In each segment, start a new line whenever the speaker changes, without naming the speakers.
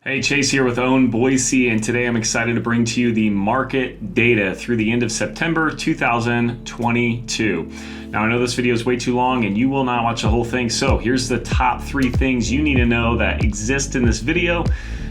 Hey, Chase here with Own Boise, and today I'm excited to bring to you the market data through the end of September 2022. Now, I know this video is way too long and you will not watch the whole thing, so here's the top 3 things you need to know that exist in this video.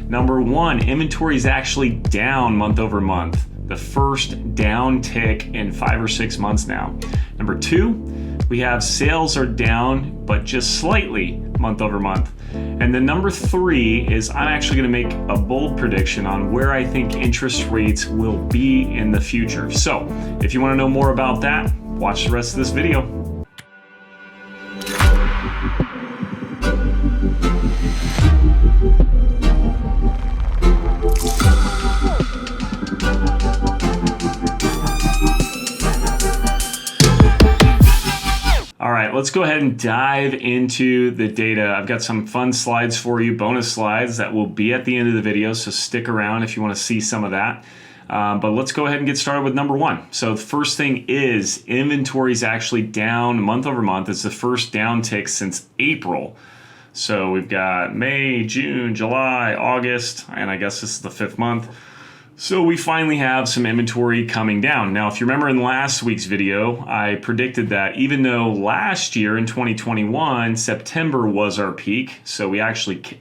Number 1, inventory is actually down month over month. The first down tick in 5 or 6 months now. Number 2, we have sales are down, but just slightly month over month. And then number 3 is I'm actually going to make a bold prediction on where I think interest rates will be in the future. So if you want to know more about that, watch the rest of this video. All right, let's go ahead and dive into the data. I've got some fun slides for you, bonus slides that will be at the end of the video, so stick around if you want to see some of that. But let's go ahead and get started with number 1. So the first thing is inventory is actually down month over month. It's the first down tick since April. So we've got May, June, July, August, and I guess this is the 5th month. So we finally have some inventory coming down. Now, if you remember in last week's video, I predicted that even though last year in 2021, September was our peak, so we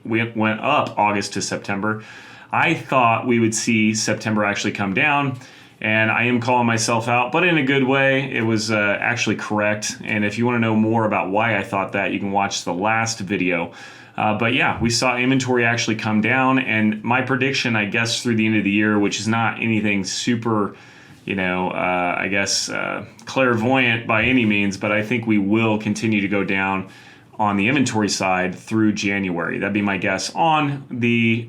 went up August to September, I thought we would see September actually come down, and I am calling myself out, but in a good way. It was actually correct, and if you want to know more about why I thought that, you can watch the last video. But yeah, we saw inventory actually come down, and my prediction, I guess, through the end of the year, which is not anything super, clairvoyant by any means, but I think we will continue to go down on the inventory side through January. That'd be my guess on the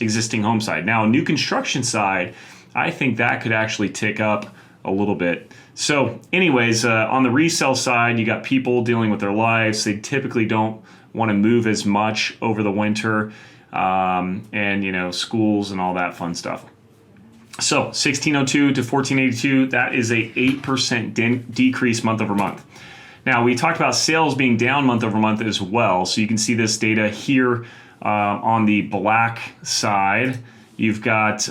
existing home side. Now, new construction side, I think that could actually tick up a little bit. So anyways, on the resale side, you got people dealing with their lives. They typically don't want to move as much over the winter, and schools and all that fun stuff. So 1602 to 1482, that is a 8% decrease month over month. Now, we talked about sales being down month over month as well. So you can see this data here on the black side. You've got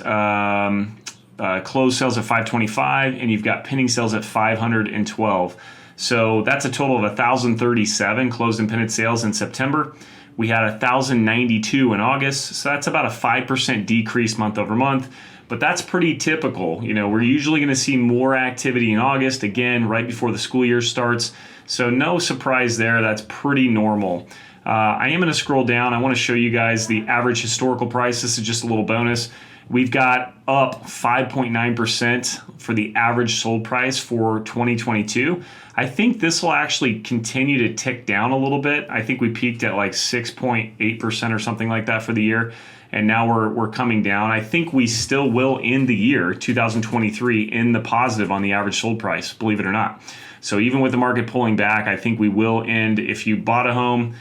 closed sales at 525, and you've got pending sales at 512. So that's a total of 1,037 closed and pending sales in September. We had 1,092 in August, so that's about a 5% decrease month over month, but that's pretty typical. We're usually going to see more activity in August, again, right before the school year starts, so no surprise there. That's pretty normal. I am going to scroll down. I want to show you guys the average historical price. This is just a little bonus. We've got up 5.9% for the average sold price for 2022. I think this will actually continue to tick down a little bit. I think we peaked at like 6.8% or something like that for the year, and now we're coming down. I think we still will end the year 2023 in the positive on the average sold price, believe it or not. So even with the market pulling back, I think we will end, if you bought a home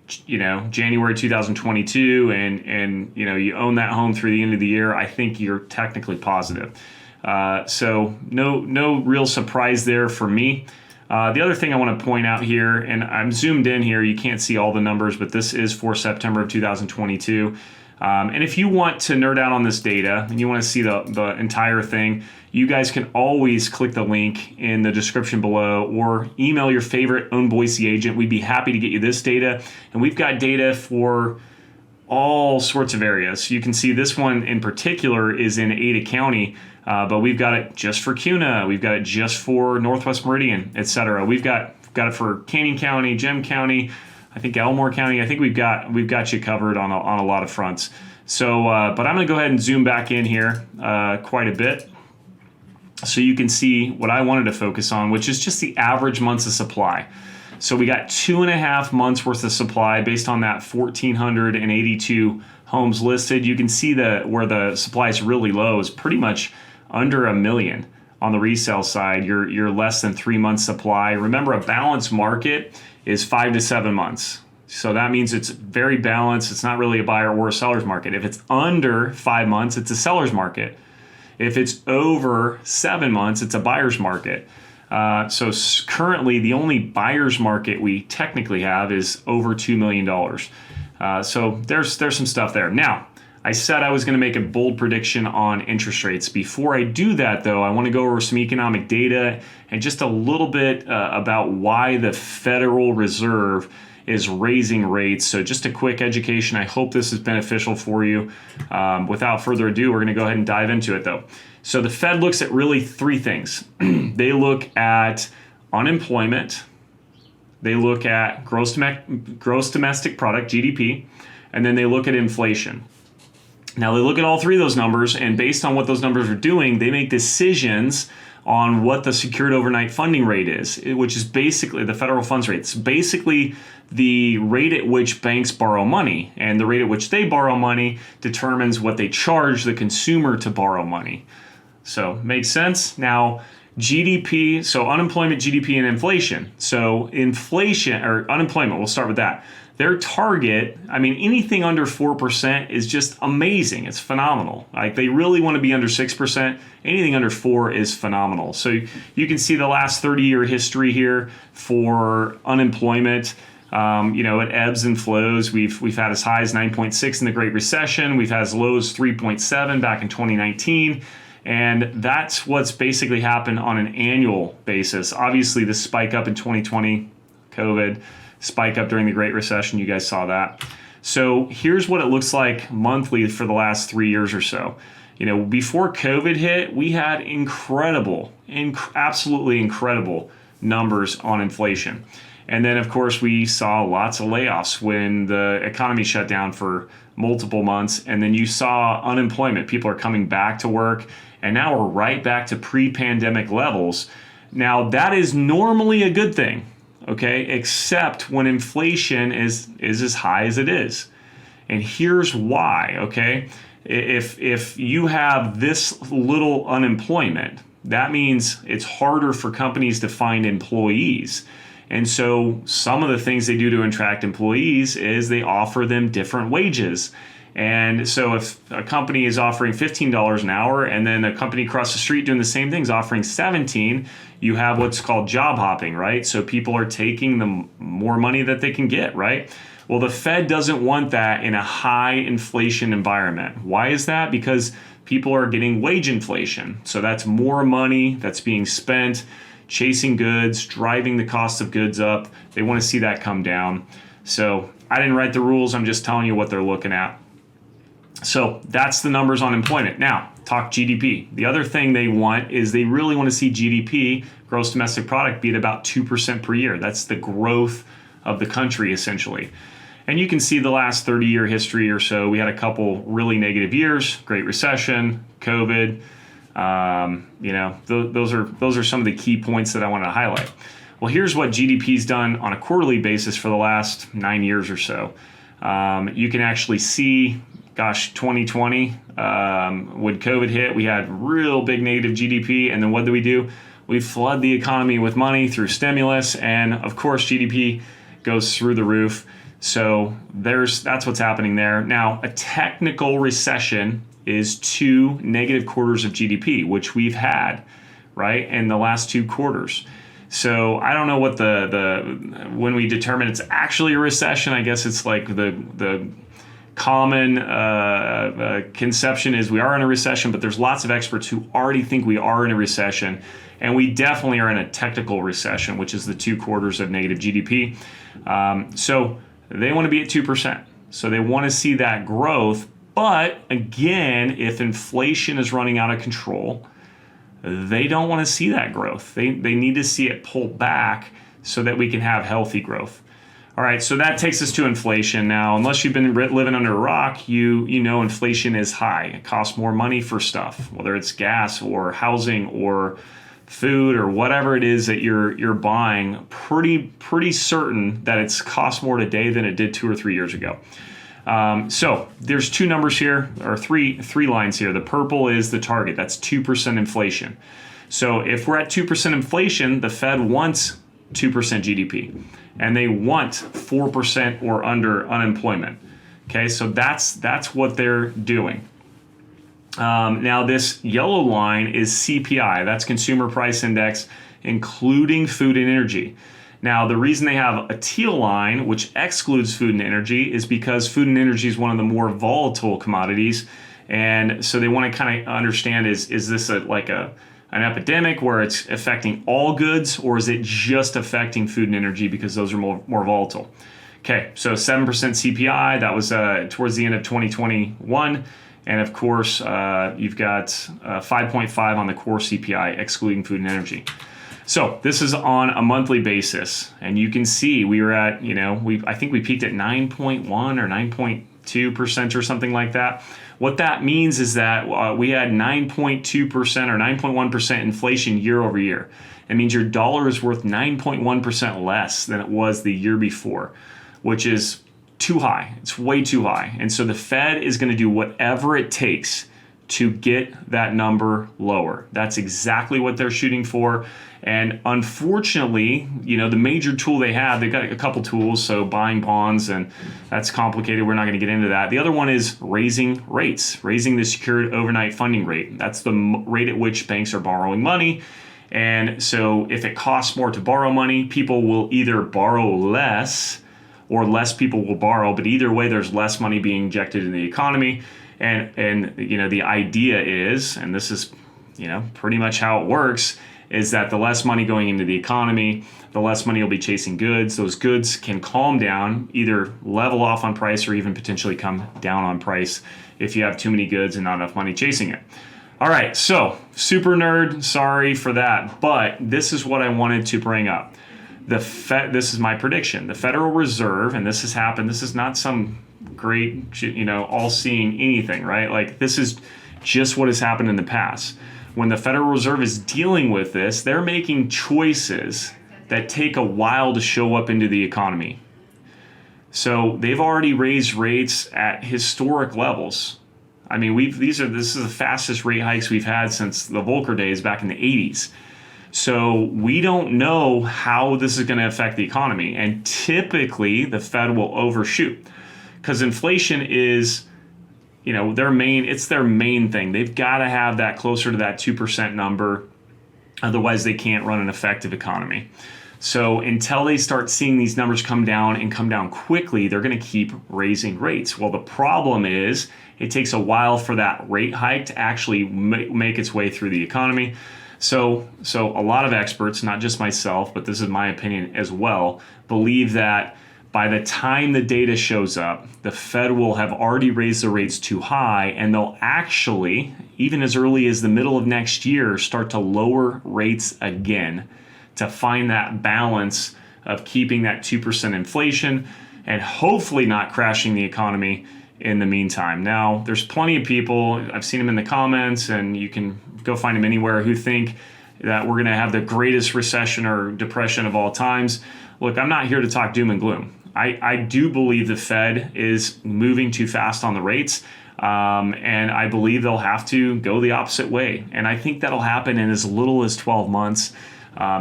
January 2022 and you own that home through the end of the year, I think you're technically positive. So no real surprise there for me. The other thing I want to point out here, and I'm zoomed in here, you can't see all the numbers, but this is for September of 2022. And if you want to nerd out on this data and you want to see the entire thing, you guys can always click the link in the description below or email your favorite Own Boise agent. We'd be happy to get you this data. And we've got data for all sorts of areas. You can see this one in particular is in Ada County, but we've got it just for CUNA. We've got it just for Northwest Meridian, etc. We've got it for Canyon County, Gem County, I think Elmore County. I think we've got you covered on a lot of fronts. So, but I'm going to go ahead and zoom back in here quite a bit, so you can see what I wanted to focus on, which is just the average months of supply. So we got 2.5 months worth of supply based on that 1,482 homes listed. You can see where the supply is really low is pretty much under 1 million. On the resale side, you're less than 3 months supply. Remember, a balanced market is 5 to 7 months. So that means it's very balanced. It's not really a buyer or a seller's market. If it's under 5 months, it's a seller's market. If it's over 7 months, it's a buyer's market. So currently, the only buyer's market we technically have is over $2 million. So there's some stuff there. Now, I said I was going to make a bold prediction on interest rates. Before I do that, though, I want to go over some economic data and just a little bit about why the Federal Reserve is raising rates. So just a quick education. I hope this is beneficial for you. Without further ado, we're going to go ahead and dive into it, though. So the Fed looks at really three things. They look at unemployment. They look at gross domestic product, GDP, and then they look at inflation. Now, they look at all three of those numbers, and based on what those numbers are doing, they make decisions on what the secured overnight funding rate is, which is basically the federal funds rate. It's basically the rate at which banks borrow money, and the rate at which they borrow money determines what they charge the consumer to borrow money. So, makes sense? Now, GDP, so unemployment, GDP, and inflation. So inflation, or unemployment, we'll start with that. Their target, I mean, anything under 4% is just amazing. It's phenomenal. Like, they really want to be under 6%. Anything under 4 is phenomenal. So you can see the last 30-year history here for unemployment. It ebbs and flows. We've had as high as 9.6 in the Great Recession. We've had as low as 3.7 back in 2019. And that's what's basically happened on an annual basis. Obviously, the spike up in 2020, COVID, spike up during the Great Recession, you guys saw that. So here's what it looks like monthly for the last 3 years or so. Before COVID hit, we had absolutely incredible numbers on inflation. And then, of course, we saw lots of layoffs when the economy shut down for multiple months. And then you saw unemployment. People are coming back to work. And now we're right back to pre-pandemic levels. Now, that is normally a good thing, okay? Except when inflation is as high as it is. And here's why, okay? If you have this little unemployment, that means it's harder for companies to find employees. And so some of the things they do to attract employees is they offer them different wages. And so if a company is offering $15 an hour and then a company across the street doing the same thing is offering $17, you have what's called job hopping, right? So people are taking the more money that they can get, right? Well, the Fed doesn't want that in a high inflation environment. Why is that? Because people are getting wage inflation. So that's more money that's being spent chasing goods, driving the cost of goods up. They want to see that come down. So I didn't write the rules. I'm just telling you what they're looking at. So that's the numbers on employment. Now, talk GDP. The other thing they want is they really want to see GDP, gross domestic product, be at about 2% per year. That's the growth of the country, essentially. And you can see the last 30-year history or so. We had a couple really negative years, Great Recession, COVID. Those are some of the key points that I want to highlight. Well, here's what GDP's done on a quarterly basis for the last 9 years or so. You can actually see, 2020, when COVID hit, we had real big negative GDP. And then what do? We flood the economy with money through stimulus. And of course, GDP goes through the roof. So that's what's happening there. Now, a technical recession is 2 negative quarters of GDP, which we've had, right, in the last 2 quarters. So I don't know what when we determine it's actually a recession. I guess it's like the common conception is we are in a recession, but there's lots of experts who already think we are in a recession, and we definitely are in a technical recession, which is the 2 quarters of negative GDP. So they want to be at 2%. So they want to see that growth. But again, if inflation is running out of control, they don't want to see that growth. They need to see it pull back so that we can have healthy growth. All right, so that takes us to inflation. Now, unless you've been living under a rock, you know inflation is high. It costs more money for stuff, whether it's gas or housing or food or whatever it is that you're buying. Pretty certain that it's cost more today than it did 2 or 3 years ago. So there's 2 numbers here, or three lines here. The purple is the target. That's 2% inflation. So if we're at 2% inflation, the Fed wants 2% GDP, and they want 4% or under unemployment. Okay, so that's what they're doing. Now this yellow line is CPI. That's Consumer Price Index, including food and energy. Now, the reason they have a teal line, which excludes food and energy, is because food and energy is one of the more volatile commodities. And so they want to kind of understand, is this an epidemic where it's affecting all goods, or is it just affecting food and energy because those are more volatile? Okay, so 7% CPI, that was towards the end of 2021. And of course, you've got 5.5 on the core CPI, excluding food and energy. So this is on a monthly basis. And you can see we were at, I think we peaked at 9.1 or 9.2% or something like that. What that means is that we had 9.2% or 9.1% inflation year over year. It means your dollar is worth 9.1% less than it was the year before, which is too high. It's way too high. And so the Fed is going to do whatever it takes to get that number lower. That's exactly what they're shooting for. And unfortunately, the major tool they've got a couple tools. So buying bonds, and that's complicated. We're not going to get into that. The other one is raising rates, raising the secured overnight funding rate. That's the rate at which banks are borrowing money. And so if it costs more to borrow money, people will either borrow less or less people will borrow. But either way, there's less money being injected in the economy. And the idea is, and this is, pretty much how it works, is that the less money going into the economy, the less money will be chasing goods. Those goods can calm down, either level off on price or even potentially come down on price if you have too many goods and not enough money chasing it. All right, so super nerd, sorry for that, but this is what I wanted to bring up. This is my prediction. The Federal Reserve, and this has happened, this is not some great, all-seeing anything, right? Like, this is just what has happened in the past. When the Federal Reserve is dealing with this, they're making choices that take a while to show up into the economy. So they've already raised rates at historic levels. I mean, this is the fastest rate hikes we've had since the Volcker days back in the 80s. So we don't know how this is going to affect the economy. And typically the Fed will overshoot because inflation is, their main thing. They've got to have that closer to that 2% number. Otherwise they can't run an effective economy. So until they start seeing these numbers come down and come down quickly, they're going to keep raising rates. Well, the problem is it takes a while for that rate hike to actually make its way through the economy. So a lot of experts, not just myself, but this is my opinion as well, believe that by the time the data shows up, the Fed will have already raised the rates too high, and they'll actually, even as early as the middle of next year, start to lower rates again to find that balance of keeping that 2% inflation and hopefully not crashing the economy in the meantime. Now, there's plenty of people, I've seen them in the comments, and you can go find them anywhere, who think that we're going to have the greatest recession or depression of all times. Look, I'm not here to talk doom and gloom. I do believe the Fed is moving too fast on the rates, and I believe they'll have to go the opposite way. And I think that'll happen in as little as 12 months.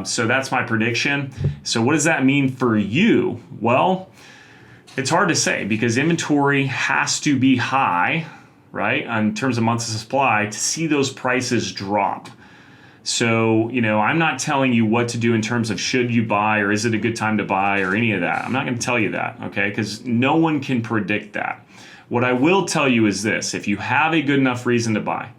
So that's my prediction. So what does that mean for you? Well, it's hard to say because inventory has to be high, right, in terms of months of supply to see those prices drop. So, I'm not telling you what to do in terms of should you buy or is it a good time to buy or any of that. I'm not going to tell you that, okay, because no one can predict that. What I will tell you is this: if you have a good enough reason to buy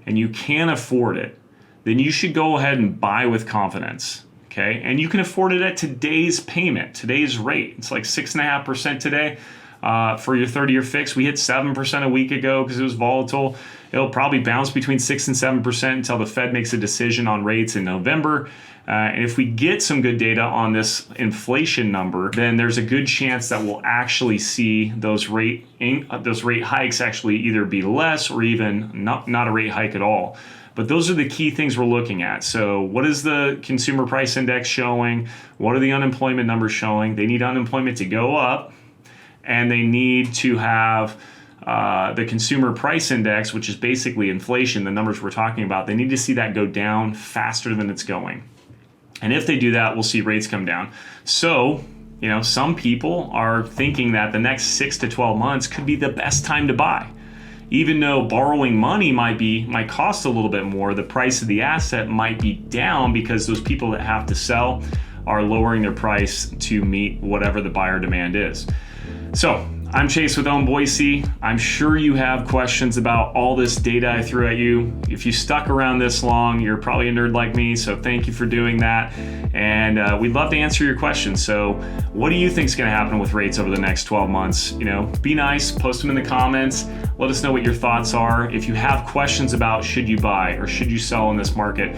and you can afford it, then you should go ahead and buy with confidence, okay? And you can afford it at today's payment, today's rate. It's like 6.5% today. For your 30-year fix, we hit 7% a week ago because it was volatile. It'll probably bounce between 6 and 7% until the Fed makes a decision on rates in November. And if we get some good data on this inflation number, then there's a good chance that we'll actually see those rate hikes actually either be less or even not a rate hike at all. But those are the key things we're looking at. So what is the consumer price index showing? What are the unemployment numbers showing? They need unemployment to go up, and they need to have the consumer price index, which is basically inflation, the numbers we're talking about. They need to see that go down faster than it's going. And if they do that, we'll see rates come down. So, some people are thinking that the next 6 to 12 months could be the best time to buy. Even though borrowing money might cost a little bit more, the price of the asset might be down because those people that have to sell are lowering their price to meet whatever the buyer demand is. So I'm Chase with Own Boise. I'm sure you have questions about all this data I threw at you. If you stuck around this long, you're probably a nerd like me, so thank you for doing that. And we'd love to answer your questions. So what do you think is going to happen with rates over the next 12 months? Be nice, post them in the comments. Let us know what your thoughts are. If you have questions about should you buy or should you sell in this market,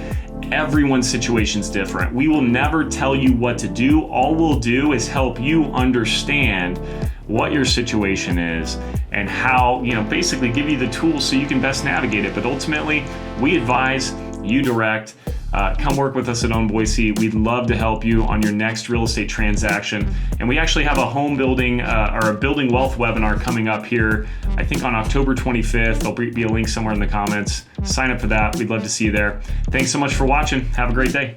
everyone's situation is different. We will never tell you what to do. All we'll do is help you understand what your situation is and how, basically give you the tools so you can best navigate it. But ultimately, we advise, you direct. Come work with us at Own Boise. We'd love to help you on your next real estate transaction. And we actually have a home building or a building wealth webinar coming up here, I think on October 25th. There'll be a link somewhere in the comments. Sign up for that. We'd love to see you there. Thanks so much for watching. Have a great day.